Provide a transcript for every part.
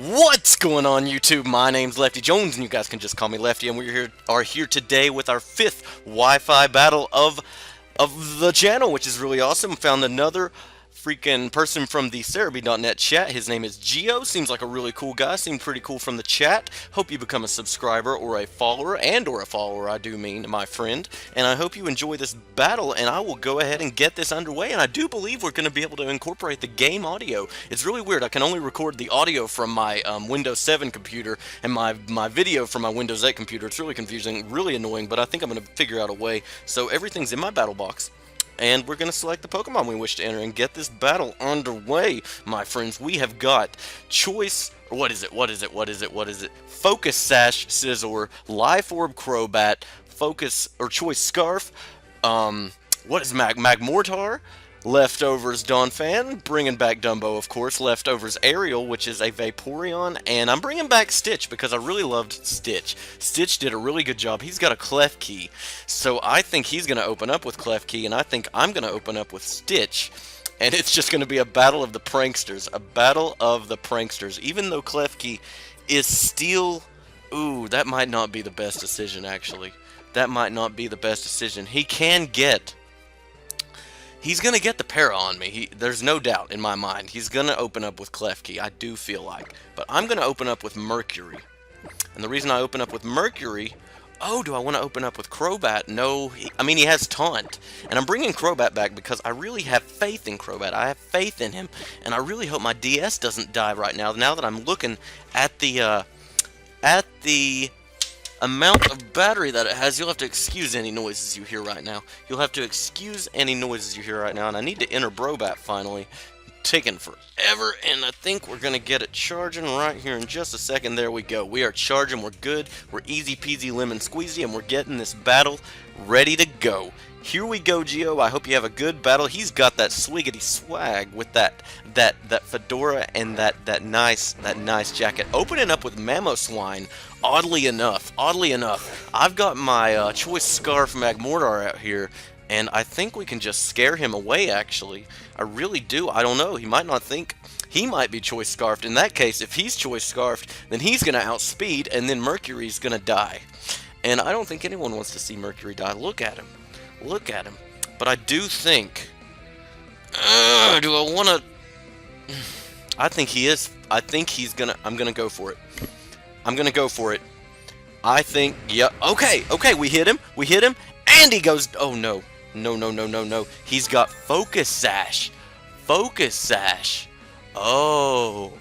What's going on, YouTube? My name's Lefty Jones, and you guys can just call me Lefty. And we are here today with our fifth Wi-Fi battle of the channel, which is really awesome. Found another freaking person from the Cerebi.net chat. His name is Geo. Seems like a really cool guy. Seemed pretty cool from the chat. Hope you become a subscriber or a follower, I do mean, my friend. And I hope you enjoy this battle, and I will go ahead and get this underway. And I do believe we're going to be able to incorporate the game audio. It's really weird. I can only record the audio from my Windows 7 computer and my video from my Windows 8 computer. It's really confusing, really annoying, but I think I'm going to figure out a way. So everything's in my battle box. And we're going to select the Pokemon we wish to enter and get this battle underway, my friends. We have got Choice, or what is it? Focus Sash Scizor, Life Orb Crobat, Focus, or Choice Scarf, what is Magmortar, Leftovers Donphan, bringing back Dumbo, of course, Leftovers Ariel, which is a Vaporeon, and I'm bringing back Stitch because I really loved Stitch. Stitch did a really good job. He's got a Klefki, so I think he's going to open up with Klefki, and I think I'm going to open up with Stitch, and it's just going to be a battle of the pranksters, even though Klefki is still... Ooh, that might not be the best decision, actually. That might not be the best decision. He's going to get the para on me. There's no doubt in my mind. He's going to open up with Klefki, I do feel like. But I'm going to open up with Mercury. And the reason I open up with Mercury... Oh, do I want to open up with Crobat? No. He has Taunt. And I'm bringing Crobat back because I really have faith in Crobat. I have faith in him. And I really hope my DS doesn't die right now. Now that I'm looking at the amount of battery that it has, you'll have to excuse any noises you hear right now. And I need to enter Brobat finally. Taking forever, and I think we're going to get it charging right here in just a second. There we go. We are charging. We're good. We're easy peasy lemon squeezy, and we're getting this battle ready to go. Here we go, Geo. I hope you have a good battle. He's got that swiggity swag with that fedora and that nice jacket. Opening up with Mamoswine. Oddly enough, I've got my Choice Scarf Magmortar out here, and I think we can just scare him away, actually. I really do. I don't know. He might not think he might be Choice Scarfed. In that case, if he's Choice Scarfed, then he's going to outspeed, and then Mercury's going to die. And I don't think anyone wants to see Mercury die. Look at him. But I do think... do I want to... I think he is. I think he's going to... I'm going to go for it. I think... Yeah. Okay, we hit him. And he goes... Oh, no. No. He's got Focus Sash. Oh,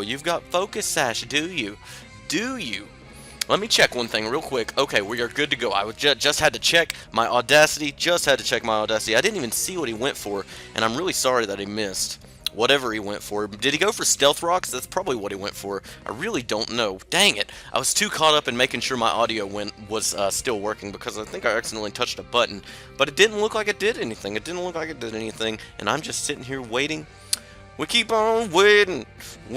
you've got Focus Sash, do you? Let me check one thing real quick. Okay, we are good to go. I just had to check my Audacity. I didn't even see what he went for, and I'm really sorry that he missed whatever he went for. Did he go for Stealth Rocks? That's probably what he went for. I really don't know. Dang it. I was too caught up in making sure my audio was still working because I think I accidentally touched a button. But it didn't look like it did anything. And I'm just sitting here waiting. We keep on waiting on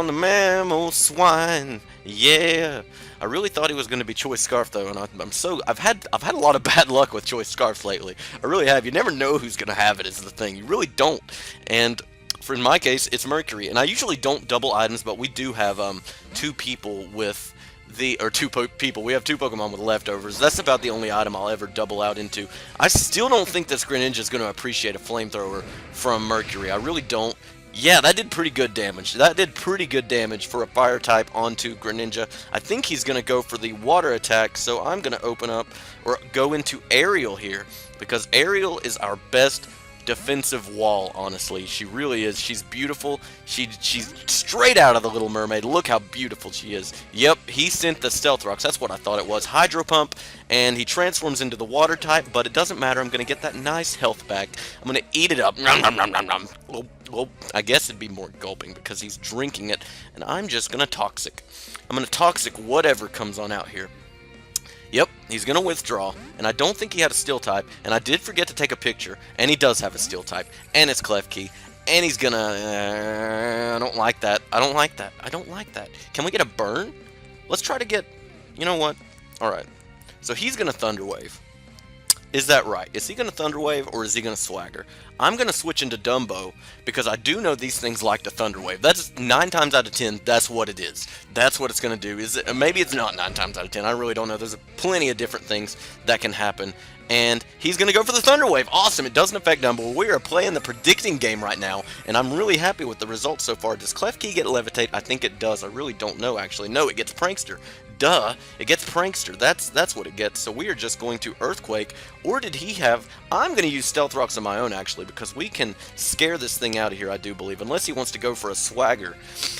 the Mamoswine. Yeah. I really thought he was going to be Choice Scarf, though, and I've had a lot of bad luck with Choice Scarf lately. I really have. You never know who's going to have it, is the thing. You really don't. And in my case, it's Mercury. And I usually don't double items, but we do have two people with we have two Pokemon with Leftovers. That's about the only item I'll ever double out into. I still don't think this Greninja is going to appreciate a Flamethrower from Mercury. I really don't. Yeah, that did pretty good damage. For a fire type onto Greninja. I think he's going to go for the water attack, so I'm going to open up or go into Ariel here because Ariel is our best defensive wall, honestly. She really is. She's beautiful. She's straight out of the Little Mermaid. Look how beautiful she is. Yep, he sent the Stealth Rocks. That's what I thought it was. Hydro Pump, and he transforms into the water type, but it doesn't matter. I'm going to get that nice health back. I'm going to eat it up. Nom, nom, nom, nom, nom. Well, I guess it'd be more gulping because he's drinking it, and I'm just going to Toxic. I'm going to Toxic whatever comes on out here. Yep, he's going to withdraw, and I don't think he had a Steel type, and I did forget to take a picture, and he does have a Steel type, and it's Klefki, and he's going to... I don't like that. Can we get a burn? Let's try to get... You know what? Alright, so he's going to Thunder Wave. Is that right? Is he going to Thunder Wave or is he going to Swagger? I'm going to switch into Dumbo because I do know these things like to Thunder Wave. That's 9 times out of 10, that's what it is. That's what it's going to do. Is it, maybe it's not 9 times out of 10. I really don't know. There's plenty of different things that can happen. And he's going to go for the Thunder Wave. Awesome. It doesn't affect Dumbo. We are playing the predicting game right now, and I'm really happy with the results so far. Does Klefki get Levitate? I think it does. I really don't know, actually. No, it gets Prankster. Duh, it gets Prankster. That's what it gets. So we are just going to Earthquake. Or did he have... I'm going to use Stealth Rocks on my own, actually, because we can scare this thing out of here, I do believe. Unless he wants to go for a Swagger.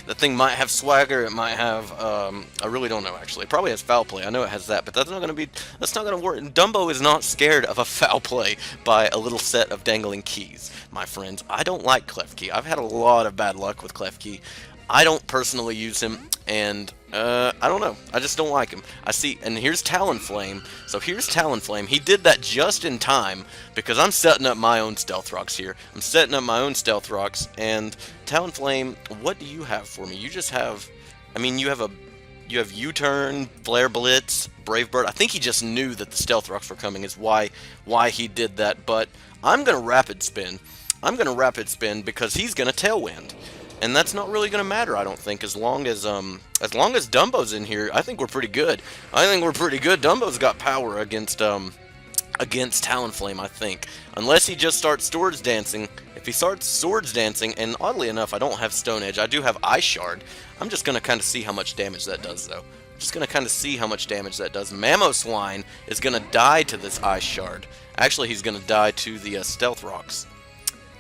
The thing might have Swagger. It might have... I really don't know, actually. It probably has Foul Play. I know it has that, but that's not going to be... That's not going to work. Dumbo is not scared of a foul play by a little set of dangling keys, my friends. I don't like Klefki. I've had a lot of bad luck with Klefki. I don't personally use him, and I don't know. I just don't like him. I see, and here's Talonflame. So here's Talonflame. He did that just in time because I'm setting up my own Stealth Rocks here. I'm setting up my own Stealth Rocks, and Talonflame, what do you have for me? You just have, I mean, you have U-Turn, Flare Blitz, Brave Bird. I think he just knew that the Stealth Rocks were coming is why he did that, but I'm going to Rapid Spin. I'm going to Rapid Spin because he's going to Tailwind. And that's not really going to matter, I don't think, as long as Dumbo's in here. I think we're pretty good. I think we're pretty good. Dumbo's got power against Talonflame, I think. Unless he just starts Swords Dancing. If he starts Swords Dancing, and oddly enough, I don't have Stone Edge. I do have Ice Shard. I'm just going to kind of see how much damage that does, though. Just going to kind of see how much damage that does. Mamoswine is going to die to this Ice Shard. Actually, he's going to die to the Stealth Rocks.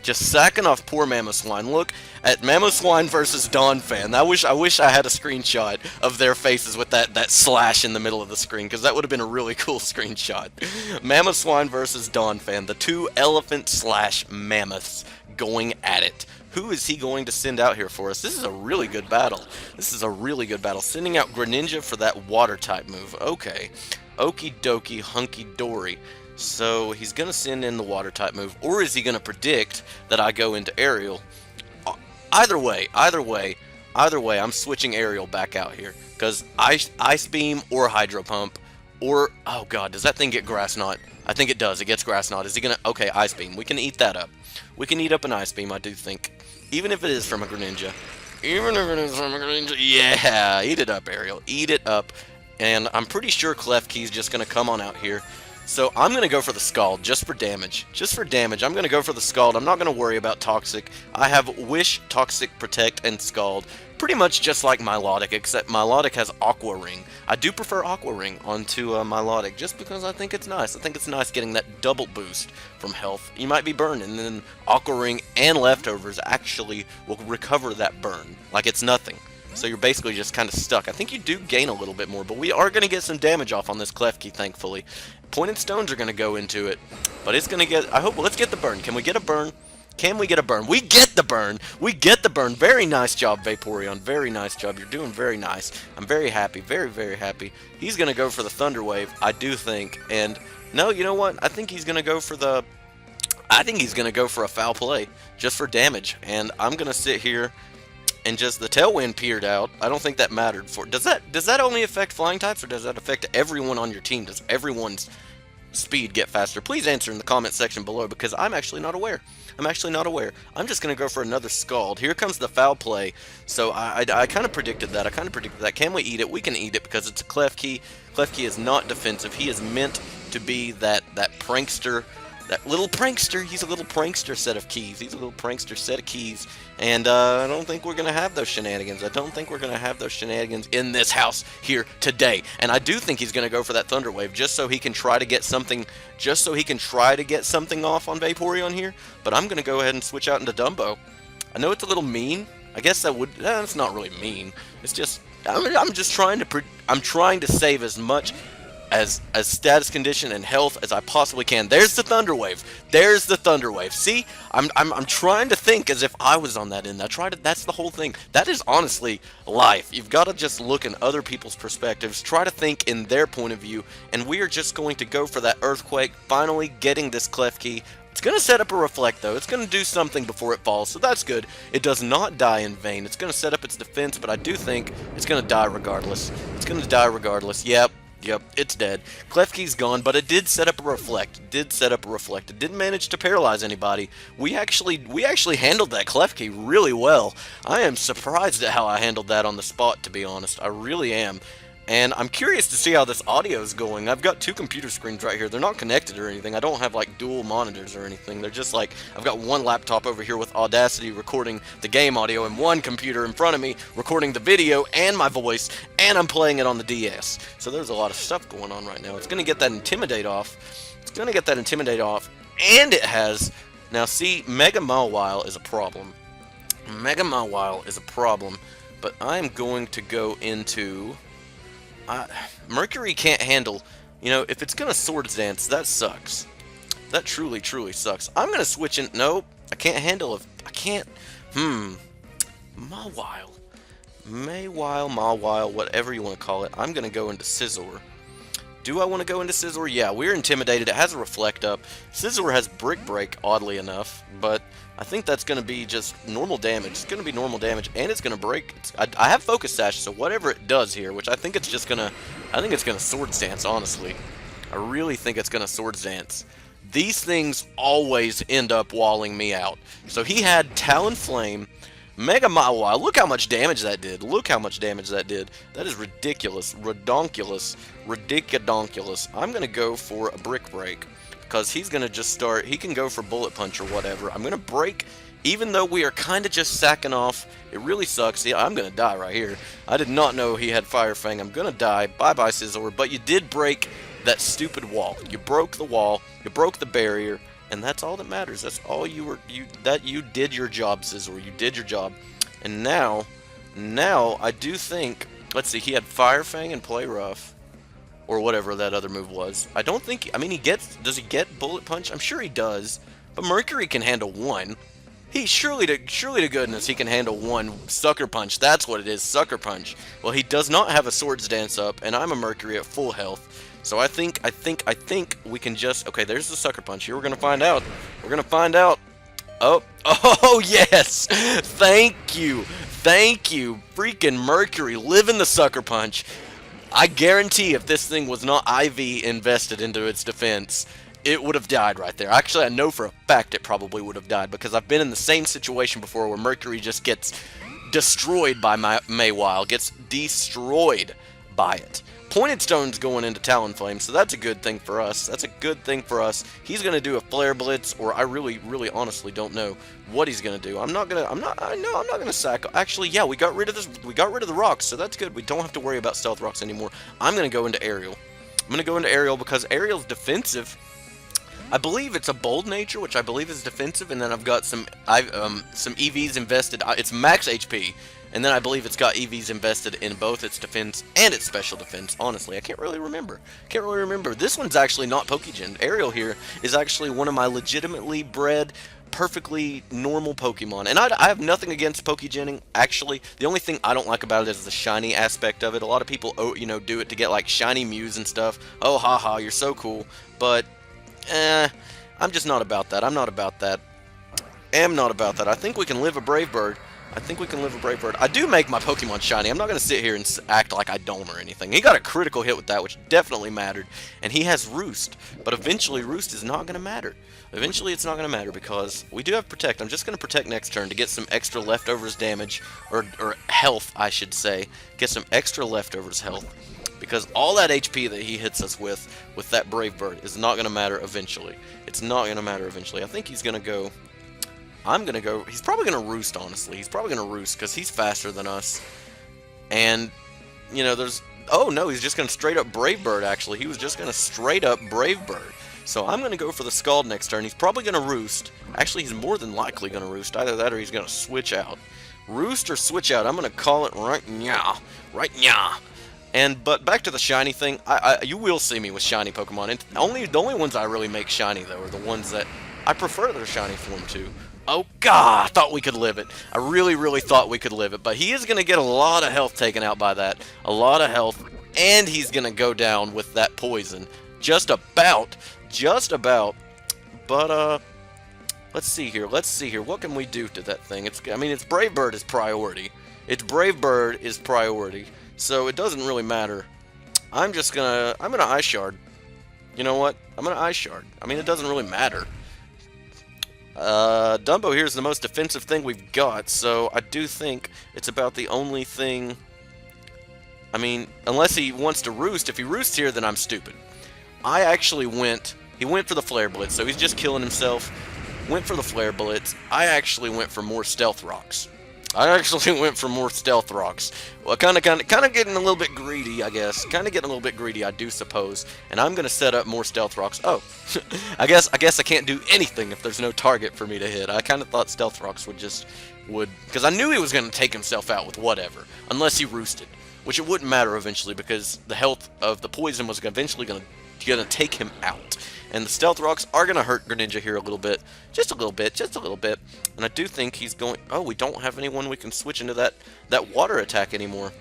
Just sacking off poor Mamoswine. Look at Mamoswine versus Donphan. I wish I had a screenshot of their faces with that slash in the middle of the screen, because that would have been a really cool screenshot. Mamoswine versus Donphan, the two elephant/mammoths going at it. Who is he going to send out here for us? This is a really good battle. This is a really good battle. Sending out Greninja for that water type move. Okay. Okie dokie, hunky dory. So he's going to send in the water type move, or is he going to predict that I go into aerial? Either way, I'm switching aerial back out here, because ice beam or hydro pump, or, oh god, does that thing get grass knot? I think it does. It gets grass knot. Is he going to, okay, ice beam. We can eat that up. We can eat up an ice beam, I do think. Even if it is from a Greninja. Even if it is from a Greninja. Yeah, eat it up, Ariel. Eat it up. And I'm pretty sure Klefki's just going to come on out here. So I'm going to go for the Scald, just for damage. Just for damage, I'm going to go for the Scald. I'm not going to worry about Toxic. I have Wish, Toxic, Protect, and Scald. Pretty much just like Milotic, except Milotic has Aqua Ring. I do prefer Aqua Ring onto Milotic, just because I think it's nice. I think it's nice getting that double boost from health. You might be burned, and then Aqua Ring and Leftovers actually will recover that burn, like it's nothing. So you're basically just kind of stuck. I think you do gain a little bit more, but we are going to get some damage off on this Klefki, thankfully. Pointed Stones are going to go into it, but it's going to get... I hope... Let's get the burn. Can we get a burn? Can we get a burn? We get the burn! We get the burn! Very nice job, Vaporeon. Very nice job. You're doing very nice. I'm very happy. Very, very happy. He's going to go for the Thunder Wave, I do think. And, no, you know what? I think he's going to go for the... I think he's going to go for a Foul Play, just for damage. And I'm going to sit here... and just the Tailwind peered out. I don't think that mattered for... Does that only affect flying types, or does that affect everyone on your team? Does everyone's speed get faster? Please answer in the comment section below, because I'm actually not aware. I'm actually not aware. I'm just going to go for another Scald. Here comes the Foul Play. So I kind of predicted that. Can we eat it? We can eat it because it's a Klefki. Klefki is not defensive. He is meant to be that prankster... That little prankster, he's a little prankster set of keys. He's a little prankster set of keys. And I don't think we're going to have those shenanigans. I don't think we're going to have those shenanigans in this house here today. And I do think he's going to go for that Thunder Wave just so he can try to get something, off on Vaporeon here. But I'm going to go ahead and switch out into Dumbo. I know it's a little mean. I guess that would, it's not really mean. It's just, I'm just trying to save as much as status condition and health as I possibly can. There's the Thunder Wave. There's the Thunder Wave. See, I'm trying to think as if I was on that end. That's the whole thing. That is honestly life. You've got to just look in other people's perspectives, try to think in their point of view, and we are just going to go for that Earthquake, finally getting this Klefki. It's going to set up a Reflect, though. It's going to do something before it falls, so that's good. It does not die in vain. It's going to set up its defense, but I do think it's going to die regardless. It's going to die regardless. Yep. Yep, it's dead. Klefki's gone, but it did set up a reflect. It did set up a reflect. It didn't manage to paralyze anybody. We actually handled that Klefki really well. I am surprised at how I handled that on the spot, to be honest. I really am. And I'm curious to see how this audio is going. I've got two computer screens right here. They're not connected or anything. I don't have like dual monitors or anything. They're just like, I've got one laptop over here with Audacity recording the game audio and one computer in front of me recording the video and my voice, and I'm playing it on the DS. So there's a lot of stuff going on right now. It's going to get that Intimidate off. It's going to get that Intimidate off, and it has... Now see, Mega Mawile is a problem. Mega Mawile is a problem, but I'm going to go into... Mercury can't handle, you know, if it's gonna Swords Dance, that sucks. That truly, truly sucks. I'm gonna switch in. Nope, I can't handle it. I can't. Mawile. Mawile, whatever you want to call it. I'm gonna go into Scizor. Do I want to go into Scizor? Yeah, we're intimidated. It has a Reflect up. Scizor has Brick Break, oddly enough, but I think that's going to be just normal damage. It's going to be normal damage, and it's going to break. I have Focus Sash, so whatever it does here, which I think it's just going to... I think it's going to Swords Dance, honestly. I really think it's going to Swords Dance. These things always end up walling me out. So he had Talonflame, Mega Mawile. Look how much damage that did. Look how much damage that did. That is ridiculous. Redonkulous. Ridiculous. I'm going to go for a Brick Break, because he's going to just start... He can go for Bullet Punch or whatever. I'm going to break, even though we are kind of just sacking off. It really sucks. Yeah, I'm going to die right here. I did not know he had Fire Fang. I'm going to die. Bye-bye, Scizor. But you did break that stupid wall. You broke the wall. You broke the barrier. And that's all that matters. That's all you did your job, Scizor. You did your job. And now I do think... Let's see. He had Fire Fang and Play Rough. Or whatever that other move was. I don't think... I mean, he gets... Does he get Bullet Punch? I'm sure he does. But Mercury can handle one. He surely to goodness he can handle one Sucker Punch. That's what it is, Sucker Punch. Well, he does not have a Swords Dance up, and I'm a Mercury at full health. So I think we can just... Okay, there's the Sucker Punch. Here we're going to find out. We're going to find out. Oh, yes! Thank you! Thank you! Freaking Mercury, live in the Sucker Punch. I guarantee if this thing was not IV invested into its defense, it would have died right there. Actually, I know for a fact it probably would have died, because I've been in the same situation before where Mercury just gets destroyed by Mawile, gets destroyed by it. Pointed Stone's going into Talonflame, so that's a good thing for us. That's a good thing for us. He's going to do a Flare Blitz, or I really honestly don't know what he's going to do. I'm not going to sack. Actually, yeah, we got rid of this. We got rid of the rocks, so that's good. We don't have to worry about Stealth Rocks anymore. I'm going to go into Aerial. I'm going to go into Aerial because Aerial's defensive. I believe it's a Bold Nature, which I believe is defensive, and then I've got some EVs invested. It's max HP. And then I believe it's got EVs invested in both its defense and its special defense. Honestly, I can't really remember. This one's actually not Pokegen. Aerial here is actually one of my legitimately bred, perfectly normal Pokemon. And I have nothing against Pokegening, actually. The only thing I don't like about it is the shiny aspect of it. A lot of people, do it to get, like, shiny Mews and stuff. Oh, haha, you're so cool. But, I'm just not about that. I'm not about that. I think we can live a Brave Bird. I do make my Pokemon shiny. I'm not going to sit here and act like I don't or anything. He got a critical hit with that, which definitely mattered. And he has Roost. But eventually, Roost is not going to matter. Eventually, it's not going to matter because we do have Protect. I'm just going to Protect next turn to get some extra leftovers damage. Or health, I should say. Get some extra leftovers health. Because all that HP that he hits us with that Brave Bird, is not going to matter eventually. It's not going to matter eventually. I think he's going to go... he's probably going to Roost, honestly. He's probably going to Roost, because he's faster than us. And, there's... Oh, no, he's just going to straight up Brave Bird, actually. He was just going to straight up Brave Bird. So I'm going to go for the Scald next turn. He's probably going to Roost. Actually, he's more than likely going to Roost. Either that or he's going to Switch out. Roost or Switch out. I'm going to call it right now. Right now. But back to the shiny thing. You will see me with shiny Pokemon. And the only ones I really make shiny, though, are the ones that I prefer their shiny form to. Oh, God, I thought we could live it. I really thought we could live it. But he is going to get a lot of health taken out by that. A lot of health. And he's going to go down with that poison. Just about. But, let's see here. What can we do to that thing? It's Brave Bird is priority. So it doesn't really matter. I'm gonna Ice Shard. You know what? I'm gonna Ice Shard. I mean, it doesn't really matter. Dumbo here is the most defensive thing we've got, so I do think it's about the only thing. I mean, unless he wants to roost. If he roosts here, then I'm stupid. I actually went. He went for the Flare Blitz, so he's just killing himself. Went for the Flare Blitz. I actually went for more Stealth Rocks. Well, kind of getting a little bit greedy, I guess. Kind of getting a little bit greedy, I do suppose. And I'm gonna set up more Stealth Rocks. Oh, I guess I can't do anything if there's no target for me to hit. I kind of thought Stealth Rocks would, because I knew he was gonna take himself out with whatever, unless he roosted, which it wouldn't matter eventually because the health of the poison was eventually gonna take him out. And the Stealth Rocks are going to hurt Greninja here a little bit. Just a little bit. And I do think he's going... Oh, we don't have anyone we can switch into that water attack anymore.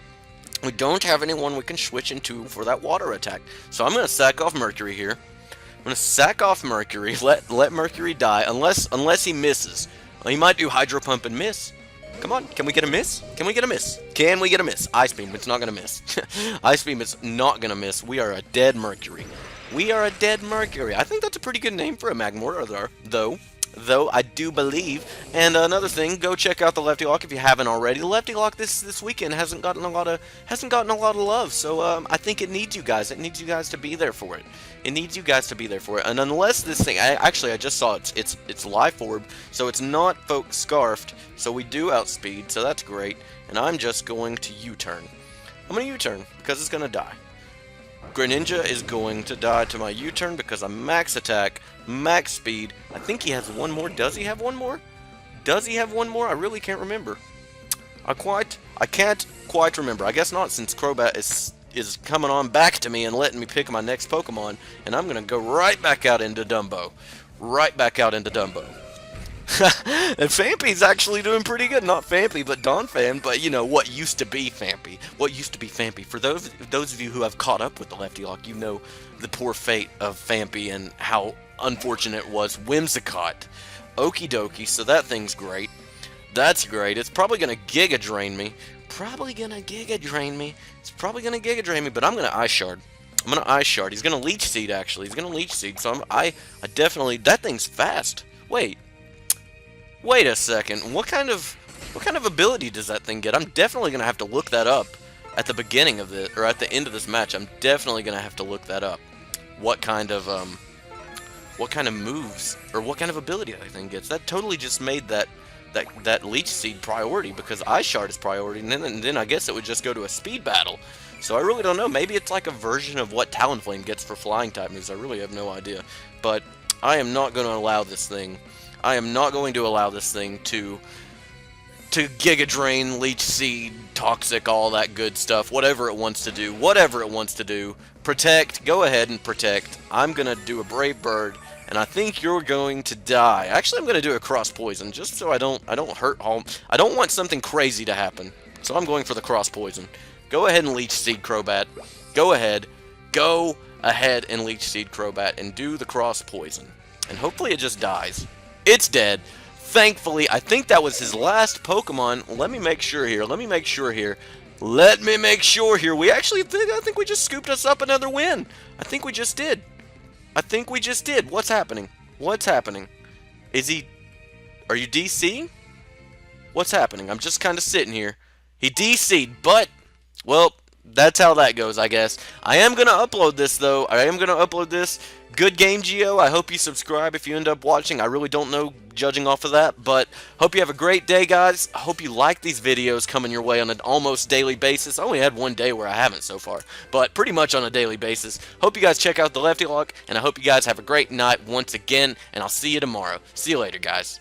We don't have anyone we can switch into for that water attack. So I'm going to sack off Mercury here. I'm going to sack off Mercury. Let Mercury die. Unless he misses. Well, he might do Hydro Pump and miss. Come on. Can we get a miss? Can we get a miss? Can we get a miss? Ice Beam. It's not going to miss. Ice Beam is not going to miss. We are a dead Mercury. We are a dead Mercury. I think that's a pretty good name for a Magmortar, though I do believe. And another thing, go check out the Lefty Lock if you haven't already. The Lefty Lock this weekend hasn't gotten a lot of love. So I think it needs you guys. It needs you guys to be there for it. And unless this thing, I just saw it's Life Orb, so it's not Folk Scarfed. So we do outspeed, so that's great. And I'm just going to U-turn. I'm going to U-turn because it's going to die. Greninja is going to die to my U-turn because I'm max attack, max speed. I think he has one more. Does he have one more? I really can't remember. I can't quite remember. I guess not, since Crobat is coming on back to me and letting me pick my next Pokemon. And I'm going to go right back out into Dumbo. And Fampy's actually doing pretty good. Not Fampy, but Donphan. But you know what used to be Fampy. For those of you who have caught up with the Lefty Lock, you know the poor fate of Fampy and how unfortunate it was. Whimsicott. Okie dokie. So that thing's great. That's great. It's probably gonna Giga Drain me. It's probably gonna Giga Drain me. But I'm gonna Ice Shard. He's gonna Leech Seed. Actually, So I definitely. That thing's fast. Wait a second. What kind of ability does that thing get? I'm definitely gonna have to look that up at the beginning of it, or at the end of this match. I'm definitely gonna have to look that up. What kind of moves or what kind of ability that thing gets? That totally just made that Leech Seed priority because Ice Shard is priority, and then I guess it would just go to a speed battle. So I really don't know. Maybe it's like a version of what Talonflame gets for flying type moves. I really have no idea. But I am not going to allow this thing. To Giga Drain, Leech Seed, Toxic, all that good stuff. Whatever it wants to do. Protect. Go ahead and protect. I'm going to do a Brave Bird, and I think you're going to die. Actually, I'm going to do a Cross Poison, just so I don't hurt home. I don't want something crazy to happen. So I'm going for the Cross Poison. Go ahead and Leech Seed Crobat. Go ahead and Leech Seed Crobat and do the Cross Poison. And hopefully it just dies. It's dead. Thankfully, I think that was his last Pokemon. Let me make sure here. We actually, I think we just scooped us up another win. I think we just did. What's happening? Are you DCing? What's happening? I'm just kind of sitting here. He DC'd, but, well, that's how that goes, I guess. I am going to upload this, though. Good game, Geo. I hope you subscribe if you end up watching. I really don't know, judging off of that, but hope you have a great day, guys. I hope you like these videos coming your way on an almost daily basis. I only had one day where I haven't so far, but pretty much on a daily basis. Hope you guys check out the Lefty Lock, and I hope you guys have a great night once again, and I'll see you tomorrow. See you later, guys.